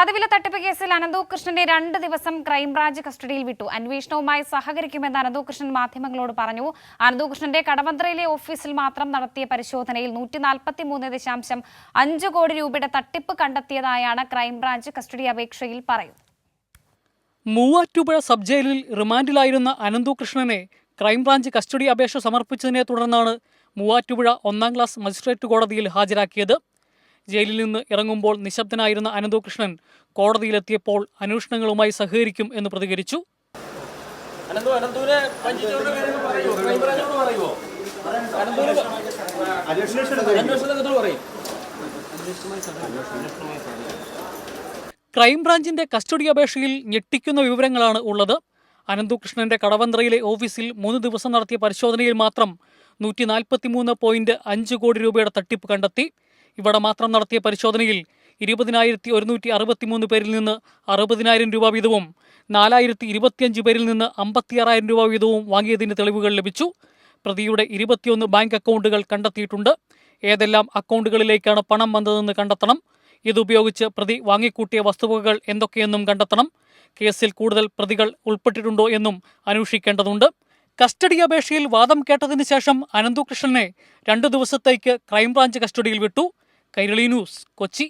പാതിവില തട്ടിപ്പ് കേസിൽ അനന്തകൃഷ്ണനെ 2 ദിവസം ക്രൈംബ്രാഞ്ച് കസ്റ്റഡിയിൽ വിട്ടു. അന്വേഷണവുമായി സഹകരിക്കുമെന്ന് അനന്തകൃഷ്ണൻ മാധ്യമങ്ങളോട് പറഞ്ഞു. അനന്തകൃഷ്ണന്റെ കടവന്ത്രയിലെ ഓഫീസിൽ മാത്രം നടത്തിയ പരിശോധനയിൽ 143.5 കോടി രൂപയുടെ തട്ടിപ്പ് കണ്ടെത്തിയതായാണ് ക്രൈംബ്രാഞ്ച് കസ്റ്റഡി അപേക്ഷയിൽ പറയുന്നത്. മൂവാറ്റുപുഴ സബ് ജയിലിൽ റിമാൻഡിലായിരുന്ന അനന്തകൃഷ്ണനെ ക്രൈംബ്രാഞ്ച് കസ്റ്റഡി അപേക്ഷ സമർപ്പിച്ചതിനെ തുടർന്നാണ് മൂവാറ്റുപുഴ 1ാം ക്ലാസ് മജിസ്ട്രേറ്റ് കോടതിയിൽ ഹാജരാക്കിയത്. ജയിലിൽ നിന്ന് ഇറങ്ങുമ്പോൾ നിശബ്ദനായിരുന്ന അനന്തകൃഷ്ണൻ കോടതിയിലെത്തിയപ്പോൾ അന്വേഷണങ്ങളുമായി സഹകരിക്കും എന്ന് പ്രതികരിച്ചു. ക്രൈംബ്രാഞ്ചിന്റെ കസ്റ്റഡി അപേക്ഷയിൽ ഞെട്ടിക്കുന്ന വിവരങ്ങളാണ് ഉള്ളത്. അനന്തകൃഷ്ണന്റെ കടവന്ത്രയിലെ ഓഫീസിൽ 3 ദിവസം നടത്തിയ പരിശോധനയിൽ മാത്രം 143.5 കോടി രൂപയുടെ തട്ടിപ്പ് കണ്ടെത്തി. ഇവിടെ മാത്രം നടത്തിയ പരിശോധനയിൽ 20,163 പേരിൽ നിന്ന് 60,000 രൂപ വീതവും 4,025 പേരിൽ നിന്ന് 56,000 രൂപ വീതവും വാങ്ങിയതിന് തെളിവുകൾ ലഭിച്ചു. പ്രതിയുടെ 21 ബാങ്ക് അക്കൗണ്ടുകൾ കണ്ടെത്തിയിട്ടുണ്ട്. ഏതെല്ലാം അക്കൗണ്ടുകളിലേക്കാണ് പണം വന്നതെന്ന് കണ്ടെത്തണം. ഇതുപയോഗിച്ച് പ്രതി വാങ്ങിക്കൂട്ടിയ വസ്തുവകകൾ എന്തൊക്കെയെന്നും കണ്ടെത്തണം. കേസിൽ കൂടുതൽ പ്രതികൾ ഉൾപ്പെട്ടിട്ടുണ്ടോ എന്നും അന്വേഷിക്കേണ്ടതുണ്ട്. കസ്റ്റഡി അപേക്ഷയിൽ വാദം കേട്ടതിന് ശേഷം അനന്തകൃഷ്ണനെ 2 ദിവസത്തേക്ക് ക്രൈംബ്രാഞ്ച് കസ്റ്റഡിയിൽ വിട്ടു. കൈരളി ന്യൂസ്, കൊച്ചി.